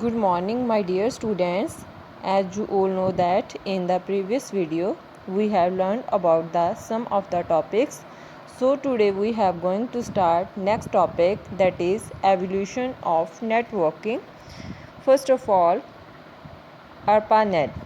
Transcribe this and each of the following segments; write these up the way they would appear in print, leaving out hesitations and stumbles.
Good morning my dear students. As you all know that in the previous video we have learned about the some of the topics. So today we have going to start next topic, that is evolution of networking. First of all, ARPANET.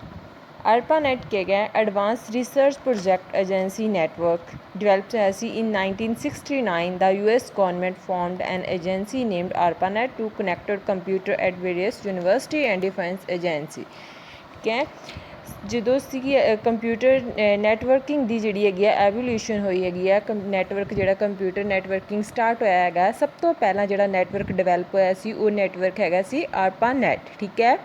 ARPANET क्या है? Advanced Research Project Agency Network. Developed in 1969, the US government formed an agency named ARPANET to connect computer at various university and defense agency. ठीक है, ਜਦੋਂ ਸੀਗੀ computer networking ਦੀ ਜਿਹੜੀ ਹੈਗੀ ਆ evolution ਹੋਈ ਹੈਗੀ ਆ, ਨੈਟਵਰਕ ਜਿਹੜਾ ਕੰਪਿਊਟਰ ਨੈਟਵਰਕਿੰਗ ਸਟਾਰਟ ਹੋਇਆ ਹੈਗਾ, ਸਭ ਤੋਂ ਪਹਿਲਾਂ ਜਿਹੜਾ ਨੈਟਵਰਕ ਡਿਵੈਲਪ ਹੋਇਆ ਸੀ ਉਹ ਨੈਟਵਰਕ ਹੈਗਾ ਸੀ ARPANET। ਠੀਕ ਹੈ,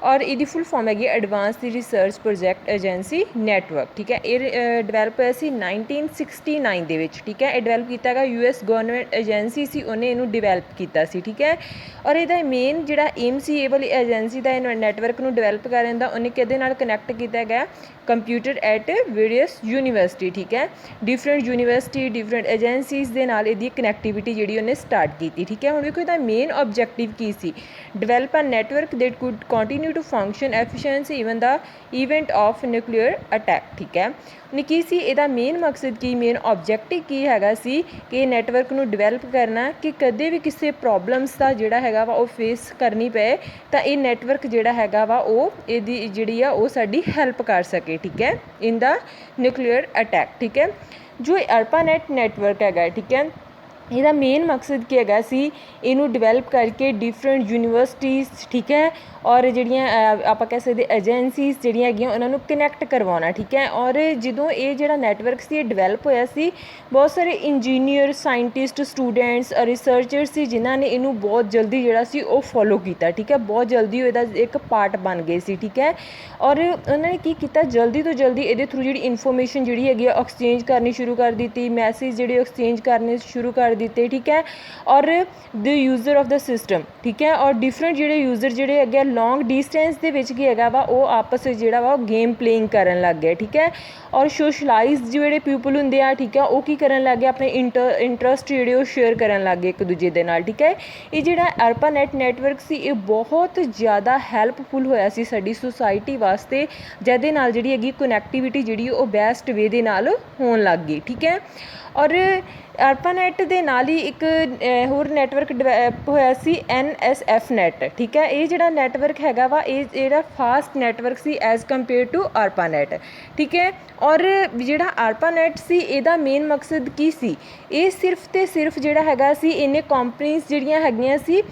ਔਰ ਇਹਦੀ ਫੁੱਲ ਫਾਰਮ ਹੈਗੀ advance research project agency network. ਠੀਕ ਹੈ, ਇਹ ਡਿਵੈਲਪ ਹੋਇਆ ਸੀ 1969 ਦੇ ਵਿੱਚ। ਠੀਕ ਹੈ, ਇਹ ਡਿਵੈਲਪ ਕੀਤਾ ਹੈਗਾ US ਗਵਰਨਮੈਂਟ ਏਜੰਸੀ ਸੀ, ਉਹਨੇ ਇਹਨੂੰ ਡਿਵੈਲਪ ਕੀਤਾ ਸੀ। ਠੀਕ ਹੈ, ਔਰ ਇਹਦਾ ਮੇਨ ਜਿਹੜਾ ਏਮ ਸੀ ਇਹ ਵਾਲੀ ਏਜੰਸੀ ਦਾ ਨੈਟਵਰਕ ਨੂੰ ਡਿਵੈਲਪ ਕਰਨ ਦਾ, ਉਹਨੇ ਕਿਹਦੇ ਨਾਲ ਕਨੈਕਟ ਕੀਤਾ ਹੈਗਾ? Computer at various university. ਠੀਕ ਹੈ, ਡਿਫਰੈਂਟ ਯੂਨੀਵਰਸਿਟੀ ਡਿਫਰੈਂਟ ਏਜੰਸੀਜ਼ ਦੇ ਨਾਲ ਇਹਦੀ ਕਨੈਕਟੀਵਿਟੀ ਜਿਹੜੀ ਉਹਨੇ ਸਟਾਰਟ ਕੀਤੀ। ਠੀਕ ਹੈ, ਹੁਣ ਵੇਖੋ ਇਹਦਾ ਮੇਨ ਆਬਜੈਕਟਿਵ ਕੀ ਸੀ? Develop a network that could continue to function efficiency even the event of nuclear attack। ਠੀਕ ਹੈ, ਨੇ ਕੀ ਸੀ ਇਹਦਾ ਮੇਨ ਮਕਸਦ, ਕੀ ਮੇਨ ਆਬਜੈਕਟਿਵ ਕੀ ਹੈਗਾ ਸੀ ਕਿ ਨੈਟਵਰਕ ਨੂੰ ਡਿਵੈਲਪ ਕਰਨਾ ਕਿ ਕਦੇ ਵੀ ਕਿਸੇ ਪ੍ਰੋਬਲਮਸ ਦਾ ਜਿਹੜਾ ਹੈਗਾ ਵਾ ਉਹ ਫੇਸ ਕਰਨੀ ਪਏ ਤਾਂ ਇਹ ਨੈਟਵਰਕ ਜਿਹੜਾ ਹੈਗਾ ਵਾ ਉਹ ਇਹਦੀ ਜਿਹੜੀ ਆ ਉਹ ਸਾਡੀ ਹੈਲਪ ਕਰ ਸਕੇ। ਠੀਕ ਹੈ, ਇਨ ਦਾ ਨਿਊਕਲੀਅਰ ਅਟੈਕ। ਠੀਕ ਹੈ, ਜੋ ARPANET ਨੈਟਵਰਕ ਹੈਗਾ, ਠੀਕ ਹੈ, ਇਹਦਾ ਮੇਨ ਮਕਸਦ ਕੀ ਹੈਗਾ ਸੀ? ਇਹਨੂੰ ਡਿਵੈਲਪ ਕਰਕੇ ਡਿਫਰੈਂਟ ਯੂਨੀਵਰਸਿਟੀਜ਼, ਠੀਕ ਹੈ, ਔਰ ਜਿਹੜੀਆਂ ਆਪਾਂ ਕਹਿ ਸਕਦੇ ਏਜੰਸੀਜ਼ ਜਿਹੜੀਆਂ ਹੈਗੀਆਂ ਉਹਨਾਂ ਨੂੰ ਕਨੈਕਟ ਕਰਵਾਉਣਾ। ਠੀਕ ਹੈ, ਔਰ ਜਦੋਂ ਇਹ ਜਿਹੜਾ ਨੈਟਵਰਕ ਸੀ ਇਹ ਡਿਵੈਲਪ ਹੋਇਆ ਸੀ, ਬਹੁਤ ਸਾਰੇ ਇੰਜੀਨੀਅਰ ਸਾਇੰਟਿਸਟ ਸਟੂਡੈਂਟਸ ਰਿਸਰਚਰ ਸੀ ਜਿਨ੍ਹਾਂ ਨੇ ਇਹਨੂੰ ਬਹੁਤ ਜਲਦੀ ਜਿਹੜਾ ਸੀ ਉਹ ਫੋਲੋ ਕੀਤਾ। ਠੀਕ ਹੈ, ਬਹੁਤ ਜਲਦੀ ਇਹਦਾ ਇੱਕ ਪਾਰਟ ਬਣ ਗਏ ਸੀ। ਠੀਕ ਹੈ, ਔਰ ਉਹਨਾਂ ਨੇ ਕੀ ਕੀਤਾ, ਜਲਦੀ ਤੋਂ ਜਲਦੀ ਇਹਦੇ ਥਰੂ ਜਿਹੜੀ ਇਨਫੋਰਮੇਸ਼ਨ ਜਿਹੜੀ ਹੈਗੀ ਆ ਐਕਸਚੇਂਜ ਕਰਨੀ ਸ਼ੁਰੂ ਕਰ ਦਿੱਤੀ, ਮੈਸੇਜ ਜਿਹੜੇ ਐਕਸਚੇਂਜ ਕਰਨੇ ਸ਼ੁਰੂ ਕਰ ਦਿੱਤੇ। ਠੀਕ ਹੈ, ਔਰ ਦ ਯੂਜ਼ਰ ਆਫ ਦਾ ਸਿਸਟਮ, ਠੀਕ ਹੈ, ਔਰ ਡਿਫਰੈਂਟ ਜਿਹੜੇ ਯੂਜ਼ਰ ਜਿਹੜੇ ਹੈਗੇ ਲੌਂਗ ਡਿਸਟੈਂਸ ਦੇ ਵਿੱਚ ਕੀ ਹੈਗਾ ਵਾ ਉਹ ਆਪਸ ਵਿੱਚ ਜਿਹੜਾ ਵਾ ਉਹ ਗੇਮ ਪਲੇਇੰਗ ਕਰਨ ਲੱਗ ਗਏ। ਠੀਕ ਹੈ, ਔਰ ਸੋਸ਼ਲਾਈਜ਼ ਜਿਹੜੇ ਪੀਪਲ ਹੁੰਦੇ ਆ, ਠੀਕ ਹੈ, ਉਹ ਕੀ ਕਰਨ ਲੱਗ ਗਏ? ਆਪਣੇ ਇੰਟਰਸਟ ਜਿਹੜੇ ਉਹ ਸ਼ੇਅਰ ਕਰਨ ਲੱਗ ਗਏ ਇੱਕ ਦੂਜੇ ਦੇ ਨਾਲ। ਠੀਕ ਹੈ, ਇਹ ਜਿਹੜਾ ARPANET ਨੈਟਵਰਕ ਸੀ ਇਹ ਬਹੁਤ ਜ਼ਿਆਦਾ ਹੈਲਪਫੁਲ ਹੋਇਆ ਸੀ ਸਾਡੀ ਸੁਸਾਇਟੀ ਵਾਸਤੇ, ਜਿਹਦੇ ਨਾਲ ਜਿਹੜੀ ਹੈਗੀ ਕਨੈਕਟੀਵਿਟੀ ਜਿਹੜੀ ਉਹ ਬੈਸਟ ਵੇ ਦੇ ਨਾਲ ਹੋਣ ਲੱਗ ਗਈ। ਠੀਕ ਹੈ, ਔਰ ARPANET ਦੇ ਨਾਲ ਹੀ ਇੱਕ ਹੋਰ ਨੈਟਵਰਕ ਡਿਵੈਲਪ ਹੋਇਆ ਸੀ NSF ਨੈਟ। ਠੀਕ ਹੈ, ਇਹ ਜਿਹੜਾ ਨੈਟਵਰਕ ਹੈਗਾ ਵਾ ਇਹ ਜਿਹੜਾ ਫਾਸਟ ਨੈਟਵਰਕ ਸੀ ਐਜ਼ ਕੰਪੇਅਰ ਟੂ ARPANET। ਠੀਕ ਹੈ, ਔਰ ਜਿਹੜਾ ARPANET ਸੀ ਇਹਦਾ ਮੇਨ ਮਕਸਦ ਕੀ ਸੀ? ਇਹ ਸਿਰਫ ਤੇ ਸਿਰਫ ਜਿਹੜਾ ਹੈਗਾ ਸੀ ਇਹਨੇ ਕੰਪਨੀਜ਼ ਜਿਹੜੀਆਂ ਹੈਗੀਆਂ ਸੀ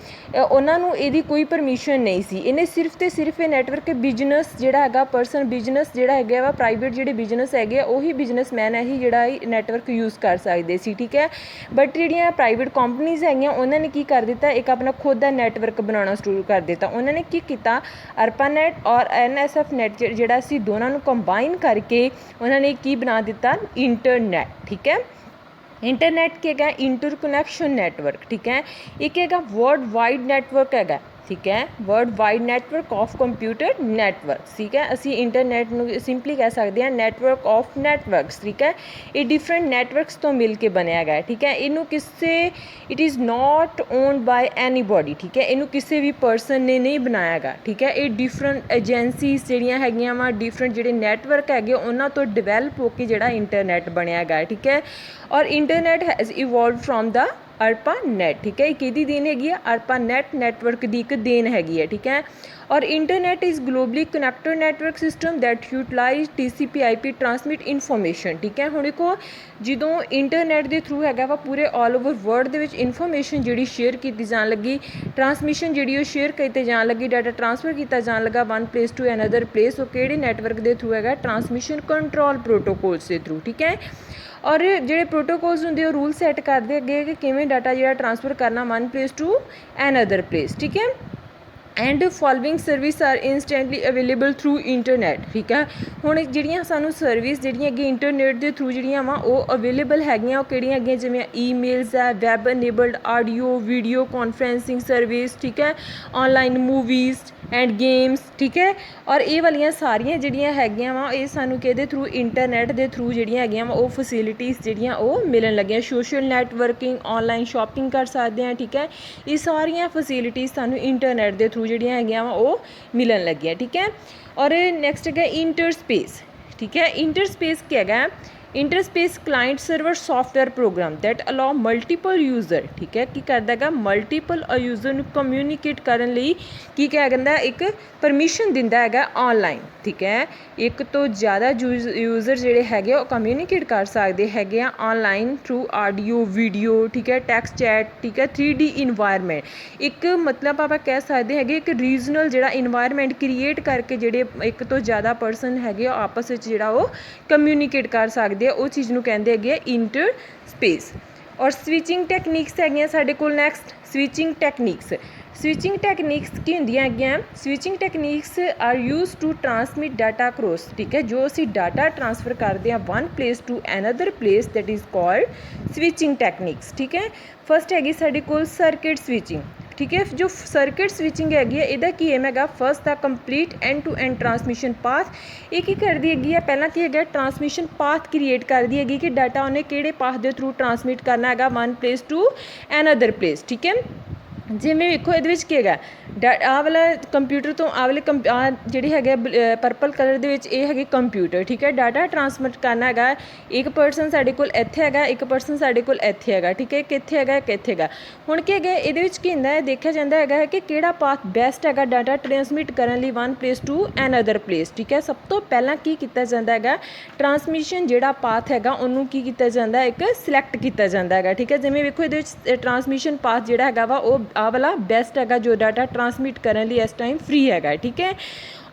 ਉਹਨਾਂ ਨੂੰ ਇਹਦੀ ਕੋਈ ਪਰਮਿਸ਼ਨ ਨਹੀਂ ਸੀ। ਇਹਨੇ ਸਿਰਫ ਤੇ ਸਿਰਫ ਇਹ ਨੈਟਵਰਕ ਬਿਜ਼ਨਸ ਜਿਹੜਾ ਹੈਗਾ ਪਰਸਨ ਬਿਜ਼ਨਸ ਜਿਹੜਾ ਹੈਗਾ ਵਾ ਪ੍ਰਾਈਵੇਟ ਜਿਹੜੇ ਬਿਜ਼ਨਸ ਹੈਗੇ ਆ ਉਹੀ ਬਿਜ਼ਨਸਮੈਨ ਇਹੀ ਜਿਹੜਾ ਨੈਟਵਰਕ ਯੂਜ਼ ਕਰ ਸਕਦੇ ਸੀ। ਠੀਕ ਹੈ, ਬਟ ਜਿਹੜੀਆਂ ਪ੍ਰਾਈਵੇਟ ਕੰਪਨੀਜ਼ ਹੈਗੀਆਂ ਉਹਨਾਂ ਨੇ ਕੀ ਕਰ ਦਿੱਤਾ, ਇੱਕ ਆਪਣਾ ਖੁਦ ਦਾ ਨੈਟਵਰਕ ਬਣਾਉਣਾ ਸ਼ੁਰੂ ਕਰ ਦਿੱਤਾ। ਉਹਨਾਂ ਨੇ ਕੀ ਕੀਤਾ, ARPANET ਔਰ NSF ਨੈਟ ਜਿਹੜਾ ਸੀ ਦੋਨਾਂ ਨੂੰ ਕੰਬਾਈਨ ਕਰਕੇ ਉਹਨਾਂ ਨੇ ਕੀ ਬਣਾ ਦਿੱਤਾ? ਇੰਟਰਨੈਟ। ਠੀਕ ਹੈ, ਇੰਟਰਨੈਟ ਕੀ ਹੈਗਾ? ਇੰਟਰਕਨੈਕਸ਼ਨ ਨੈਟਵਰਕ। ਠੀਕ ਹੈ, ਇੱਕ ਹੈਗਾ ਵਰਲਡ ਵਾਈਡ ਨੈਟਵਰਕ ਹੈਗਾ। ਠੀਕ ਹੈ, world wide network of computer network. ਠੀਕ ਹੈ, ਅਸੀਂ ਇੰਟਰਨੈਟ ਨੂੰ ਸਿੰਪਲੀ ਕਹਿ ਸਕਦੇ ਹਾਂ ਨੈਟਵਰਕ ਆਫ ਨੈਟਵਰਕਸ। ਠੀਕ ਹੈ, ਇਹ ਡਿਫਰੈਂਟ ਨੈਟਵਰਕਸ ਤੋਂ ਮਿਲ ਕੇ ਬਣਿਆ ਹੈਗਾ। ਠੀਕ ਹੈ, ਇਹਨੂੰ ਕਿਸੇ it is not owned by anybody. ਠੀਕ ਹੈ, ਇਹਨੂੰ ਕਿਸੇ ਵੀ ਪਰਸਨ ਨੇ ਨਹੀਂ ਬਣਾਇਆ ਹੈਗਾ। ਠੀਕ ਹੈ, ਇਹ ਡਿਫਰੈਂਟ ਏਜੰਸੀਜ਼ ਜਿਹੜੀਆਂ ਹੈਗੀਆਂ ਵਾ ਡਿਫਰੈਂਟ ਜਿਹੜੇ ਨੈਟਵਰਕ ਹੈਗੇ ਉਹਨਾਂ ਤੋਂ ਡਿਵੈਲਪ ਹੋ ਕੇ ਜਿਹੜਾ ਇੰਟਰਨੈਟ ਬਣਿਆ ਹੈਗਾ। ਠੀਕ ਹੈ, ਔਰ internet has evolved from the ARPANET। ਠੀਕ ਹੈ, ਇਹ ਕਿਹਦੀ ਦੇਣ ਹੈਗੀ ਆ? ARPANET ਨੈਟਵਰਕ ਦੀ ਇੱਕ ਦੇਣ ਹੈਗੀ ਹੈ। ਠੀਕ ਹੈ, ਔਰ internet is globally connected network system that utilise TCP/IP transmit information. ਠੀਕ ਹੈ, ਹੁਣ ਦੇਖੋ ਜਦੋਂ ਇੰਟਰਨੈਟ ਦੇ ਥਰੂ ਹੈਗਾ ਵਾ ਪੂਰੇ ਆਲ ਓਵਰ ਵਰਲਡ ਦੇ ਵਿੱਚ ਇਨਫੋਰਮੇਸ਼ਨ ਜਿਹੜੀ ਸ਼ੇਅਰ ਕੀਤੀ ਜਾਣ ਲੱਗੀ, ਟਰਾਂਸਮਿਸ਼ਨ ਜਿਹੜੀ ਉਹ ਸ਼ੇਅਰ ਕੀਤੇ ਜਾਣ ਲੱਗੀ, ਡਾਟਾ ਟਰਾਂਸਫਰ ਕੀਤਾ ਜਾਣ ਲੱਗਾ one place to another place. ਉਹ ਕਿਹੜੇ ਨੈਟਵਰਕ ਦੇ ਥਰੂ ਹੈਗਾ? ਟਰਾਂਸਮਿਸ਼ਨ ਕੰਟਰੋਲ ਪ੍ਰੋਟੋਕੋਲਸ ਦੇ ਥਰੂ। ਠੀਕ ਹੈ, ਔਰ ਜਿਹੜੇ ਪ੍ਰੋਟੋਕੋਲਸ ਹੁੰਦੇ ਉਹ ਰੂਲ ਸੈੱਟ ਕਰਦੇ ਅੱਗੇ ਕਿ ਕਿਵੇਂ ਡਾਟਾ ਜਿਹੜਾ ਟਰਾਂਸਫਰ ਕਰਨਾ one place to another place. ਠੀਕ ਹੈ, and following service are instantly available through internet. ਠੀਕ ਹੈ, ਹੁਣ ਜਿਹੜੀਆਂ ਸਾਨੂੰ ਸਰਵਿਸ ਜਿਹੜੀਆਂ ਹੈਗੀਆਂ ਇੰਟਰਨੈਟ ਦੇ ਥਰੂ ਜਿਹੜੀਆਂ ਵਾ ਉਹ ਅਵੇਲੇਬਲ ਹੈਗੀਆਂ, ਉਹ ਕਿਹੜੀਆਂ ਹੈਗੀਆਂ? ਜਿਵੇਂ ਈਮੇਲਸ ਹੈ, web enabled audio video conferencing service. ਠੀਕ ਹੈ, ਔਨਲਾਈਨ ਮੂਵੀਜ਼ ਐਂਡ ਗੇਮਸ। ਠੀਕ ਹੈ, ਔਰ ਇਹ ਵਾਲੀਆਂ ਸਾਰੀਆਂ ਜਿਹੜੀਆਂ ਹੈਗੀਆਂ ਵਾ ਇਹ ਸਾਨੂੰ ਕਿਹਦੇ ਥਰੂ? ਇੰਟਰਨੈਟ ਦੇ ਥਰੂ ਜਿਹੜੀਆਂ ਹੈਗੀਆਂ ਵਾ ਉਹ ਫੈਸਿਲਿਟੀਜ਼ ਜਿਹੜੀਆਂ ਉਹ ਮਿਲਣ ਲੱਗੀਆਂ। ਸੋਸ਼ਲ ਨੈਟਵਰਕਿੰਗ, ਔਨਲਾਈਨ ਸ਼ਾਪਿੰਗ ਕਰ ਸਕਦੇ ਹਾਂ। ਠੀਕ ਹੈ, ਇਹ ਸਾਰੀਆਂ ਫੈਸਿਲਿਟੀਜ਼ ਸਾਨੂੰ ਇੰਟਰਨੈਟ ਦੇ ਥਰੂ थ्रू ਜਿਹੜੀਆਂ ਹੈਗੀਆਂ ਵਾ ਉਹ ਮਿਲਣ ਲੱਗੀਆਂ ਠੀਕ ਹੈ। ਔਰ ਨੈਕਸਟ ਹੈਗਾ ਇੰਟਰਸਪੇਸ ठीक है। इंटरस्पेस क्या है interspace client server software program that allow multiple user ठीक है की करता है मल्टीपल यूजर कम्यूनीकेट करने लई की क्या करता एक परमिशन दिंदा है ऑनलाइन ठीक है। एक तो ज़्यादा यूजर जोड़े है कम्यूनीकेट कर सकते हैं ऑनलाइन थ्रू ऑडियो वीडियो ठीक है टैक्सट चैट ठीक है 3D इन्वायरमेंट एक मतलब आप कह सकते हैं एक रीजनल जो इन्वायरमेंट क्रिएट करके जोड़े एक तो ज़्यादा परसन है आपस में जोड़ा वो कम्यूनीकेट कर सकते वो चीज़ नूं कहंदे हैगे इंटर स्पेस। और स्विचिंग टैकनीक्स है साडे कोल नैक्सट स्विचिंग टैकनीक्स की होंदियां हैगियां switching techniques are used to transmit data cross ठीक है जो असी डाटा ट्रांसफर करते हैं one place to another place that is called switching techniques ठीक है। फस्ट हैगी साडे कोल सर्किट स्विचिंग ठीक है। जो सर्किट स्विचिंग हैगी है इहदा की एम हैगा first the complete end to end transmission path ये की करती हैगी पहला की है ट्रांसमिशन पाथ क्रिएट करती हैगी कि डाटा उन्हें किहड़े पाथ के थ्रू ट्रांसमिट करना है one place to another place ठीक है। जिमें वेखो ये आ वाला कंप्यूटर तो आ वाले जी है परपल कलर के कंप्यूटर ठीक है डाटा ट्रांसमिट करना है एक परसन साढ़े कोल इत्थे है एक परसन साढ़े कोल इत्थे है ठीक है कित्थे है हुण की है ये देखा जाता है कि किहड़ा पाथ बेस्ट है डाटा ट्रांसमिट करने लई one place to another place ठीक है। सब तो पहला की किया जाता है ट्रांसमिशन जिहड़ा पाथ है उन्होंने की किया जाता है एक सिलैक्ट किया जाता है ठीक है। जिमें वेखो ये ट्रांसमिशन पाथ जिहड़ा है वो आ वाला बेस्ट है जो डाटा ट्रांसमिट करने लिए इस टाइम फ्री है ठीक है।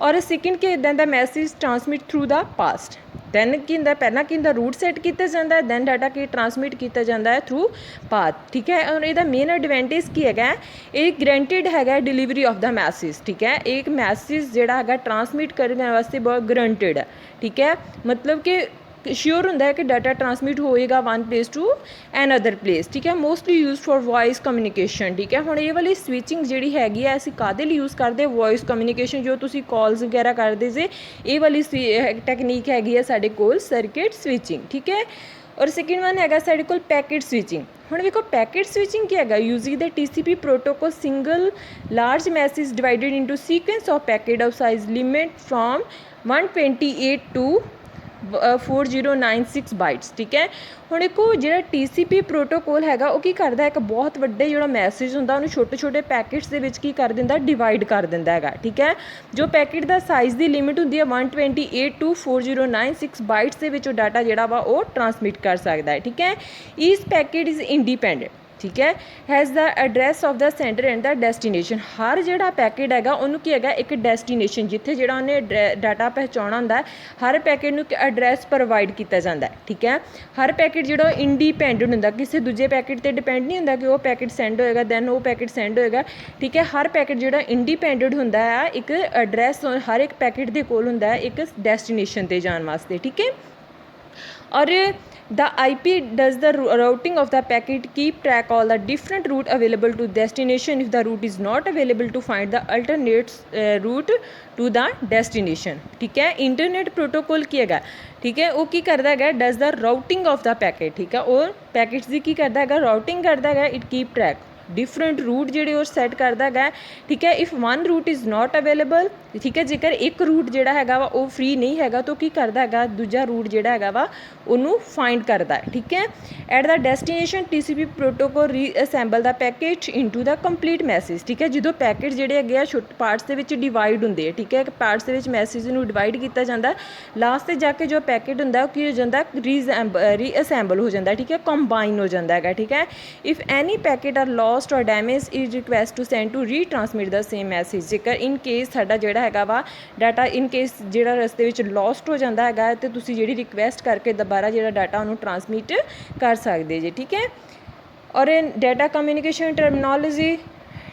और सेकेंड कि इदा the message transmit through the past than की पहला की रूट सैट किया जाता है दैन डाटा की ट्रांसमिट किया जाता है थ्रू पाथ ठीक है। और यदा मेन एडवांटेज की है ये ग्रंटेड है डिलीवरी ऑफ द मैसेज ठीक है। एक मैसेज जोड़ा है ट्रांसमिट करने वास्ते बहुत ग्रंटेड है ठीक है मतलब कि श्योर होंदा है कि डाटा ट्रांसमिट होएगा one place to another place ठीक है। Mostly use for voice communication ठीक है। हुण ये वाली स्विचिंग जिहड़ी हैगी है असीं काहदे लई यूज़ करदे वॉइस कम्यूनीकेशन जो तुसीं कॉल्स वगैरह करदे जे ये वाली टैकनीक हैगी है साडे कोल सर्किट स्विचिंग ठीक है। और सेकेंड वन है साडे कोल पैकेट स्विचिंग हुण देखो पैकेट स्विचिंग क्या है using the TCP protocol single large message divided into sequence of packet of size limit from 128 to 4096 bytes ठीक है। हुण देखो जो TCP प्रोटोकॉल है वो की करता है एक बहुत वड्डे जो मैसेज होंदा उन्हें छोटे छोटे पैकेट्स के विच की कर दिंदा डिवाइड कर दिंदा है ठीक है। जो पैकेट का साइज़ की लिमिट होंदी है 128 टू 4096 बाइट्स के विच डाटा जोड़ा वा वो ट्रांसमिट कर सकता है ठीक है। ईच पैकेट इज़ इंडिपेंडेंट ठीक है has the address of the center and the destination हर जोड़ा पैकेट है उन्होंने की है एक डेस्टिनेशन जिथे जो उन्हें डाटा पहुँचाना होंदा है हर पैकेट में एड्रैस प्रोवाइड किया जाता है ठीक है। हर पैकेट जो इंडिपेंडेंट होंदा किसी दूजे पैकेट पर डिपेंड नहीं होंदा कि वो पैकेट सेंड होएगा दैन वो पैकेट सेंड होएगा ठीक है। हर पैकेट जो इंडिपेंडेंट होंदा है एक एड्रैस हर एक पैकेट के कोल होंदा है एक डेस्टिनेशन पर जाने वास्ते ठीक है। और the IP does the routing of the packet keep track all the different route available to destination if the route is not available to find the alternate route to the destination ठीक है। Internet protocol की है ठीक है वो की करता है does the routing of the packet ठीक है और पैकेट्स की करता है राउटिंग करता है it keep track different route जोड़े और सैट करता है ठीक है। If one route is not available ठीक है जेकर एक रूट जोड़ा है वो फ्री नहीं है तो की करता है दूजा रूट जोड़ा है वा उन्होंने फाइंड करता है ठीक है। At the destination TCP protocol reassemble the packet into the complete message ठीक है। जो पैकेट जोड़े है छोटे पार्ट्स के डिवाइड होंगे ठीक है पार्ट्स के मैसेज में डिवाइड किया जाता है लास्ट से जाके जो पैकेट होंगे की हो जाता रीअसैंबल हो जाता है ठीक है कंबाइन हो जाता है ठीक है। If any packet are lost और damage is request to send to retransmit the same message जेकर इन केस साडा जोड़ा है वा डाटा इन केस जो रस्ते में लॉस्ट हो जाता है तो तुसी जी रिक्वेस्ट करके दोबारा जो डाटा उन्होंने ट्रांसमिट कर सकते जी ठीक है। और डाटा कम्यूनीकेशन टर्मिनोलॉजी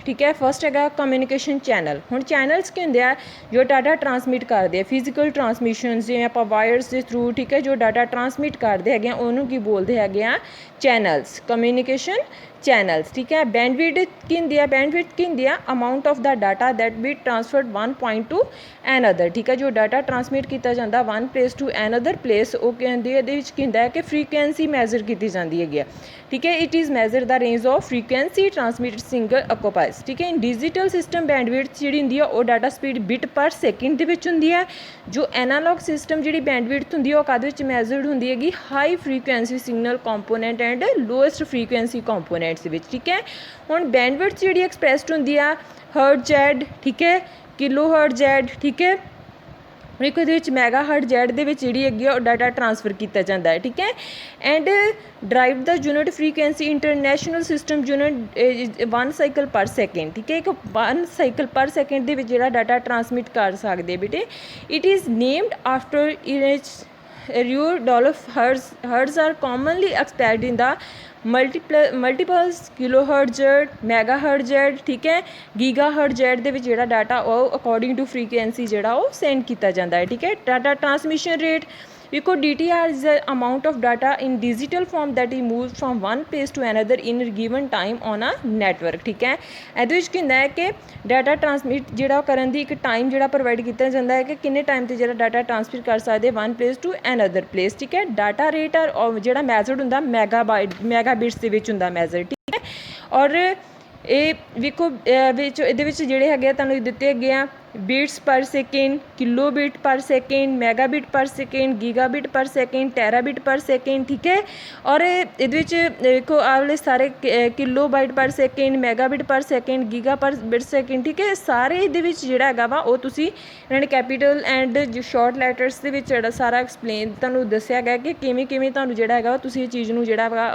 ठीक है। फस्ट है कम्यूनीकेशन चैनल हुण चैनल्स की होंगे जो डाटा ट्रांसमिट करते हैं फिजिकल ट्रांसमिशन जिवें आप वायर्स के थ्रू ठीक है जो डाटा ट्रांसमिट करते हैं उन्होंने की बोलते हैं चैनल्स कम्यूनीकेशन चैनल्स, ठीक है। बैंडविड्थ की होंदी है, बैंडविड्थ की होंदी है amount of the data that be transferred one point to another, ठीक है। जो डाटा ट्रांसमिट किया जाता one place to another place, वो कहते ये होंदा है कि फ्रीकुएंसी मैजर की जाती है, ठीक है। It is measure the range of frequency transmit single occupies, ठीक है। इन डिजिटल सिस्टम बैंडविड्थ जी होंदी है वो डाटा स्पीड बिट पर सैकेंड दे विच होंदी है। जो एनालॉग सिस्टम जी बैंडविड्थ होंदी है वो काहदे विच मैजर्ड होंदी है, high frequency signal component and lowest frequency components विच, ठीक है। हुण बैंडविड्थ जी एक्सप्रैसड होंदी है हर्ट्ज जैड, ठीक है, किलो हर्ट्ज जैड, ठीक है। एक मैगा हर्ट जैड दे विच जिहड़ी हैगी है डाटा ट्रांसफर किया जाता है, ठीक है। And drive the unit frequency international system unit one cycle पर सैकेंड, ठीक है। एक वन साइकिल पर सैकेंड दे विच जिहड़ा डाटा ट्रांसमिट कर सकते बेटे। It is named after Rudolf Hertz. Hertz are commonly expressed in the multiples kilo hertz, mega hertz, ठीक है, गीगा हर्ट्ज दे विच जिहड़ा डाटा वो अकॉर्डिंग टू फ्रीकुएंसी जिहड़ा वो सेंड किया जाता है, ठीक है। डाटा ट्रांसमिशन रेट इको DTR is the amount of data in digital form that is moved from one place to another in a given time on a network, ठीक है। ਇਹਦੇ ਵਿੱਚ ਕੀ ਹੁੰਦਾ ਹੈ ਕਿ ਡਾਟਾ ਟਰਾਂਸਮਿਟ ਜਿਹੜਾ ਕਰਨ ਦੀ ਇੱਕ ਟਾਈਮ ਜਿਹੜਾ ਪ੍ਰੋਵਾਈਡ ਕੀਤਾ ਜਾਂਦਾ ਹੈ ਕਿ ਕਿੰਨੇ ਟਾਈਮ ਤੇ ਜਿਹੜਾ ਡਾਟਾ ਟਰਾਂਸਫਰ ਕਰ ਸਕਦੇ one place to another place, ਠੀਕ ਹੈ। ਡਾਟਾ ਰੇਟ ਔਰ ਜਿਹੜਾ ਮੈਜ਼ਰਡ ਹੁੰਦਾ ਮੈਗਾਬਿਟਸ ਦੇ ਵਿੱਚ ਹੁੰਦਾ ਮੈਜ਼ਰ, ਠੀਕ ਹੈ। ਔਰ ਇਹ ਵੇਖੋ ਵਿੱਚ ਇਹਦੇ ਵਿੱਚ ਜਿਹੜੇ ਹੈਗੇ ਤੁਹਾਨੂੰ ਦਿੱਤੇ ਹੈਗੇ ਆ बीट्स पर सेकेंड, किलो बिट पर सेकेंड, मैगा बिट पर सेकेंड, गीगा बिट पर सेकेंड, टेरा बिट पर सेकेंड, ठीक है। और ये देखो आ वाले सारे किलो बाइट पर सेकेंड, मैगा बिट पर सेकेंड, गीगा पर बिट सेकेंड, ठीक है। सारे ये जिहड़ा हैगा वा वो तुसी इन्होंने कैपीटल एंड जो शॉर्ट लैटर्स दे विच जिहड़ा सारा एक्सप्लेन तुहानूं दस्सिया गया कि किवें किवें तुहानूं जिहड़ा हैगा तुसी इस चीज़ नूं जिहड़ा हैगा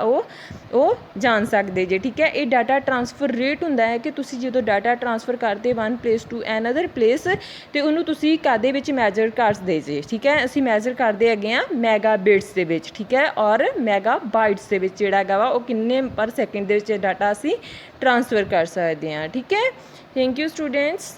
वो जान सकदे जे, ठीक है। ये डाटा ट्रांसफर रेट हुंदा है कि तुसी जदों डाटा ट्रांसफर करदे one place to another place तो उन्होंने तुसी कादे विच मैजर करदे जे, ठीक है। असीं मैजर करते हैं मैगा बिट्स दे विच, ठीक है, और मैगा बाइट्स दे विच जिहड़ा हैगा वा वो किन्ने पर सैकेंड दे विच डाटा असीं ट्रांसफर कर सकते हैं, ठीक है। Thank you students.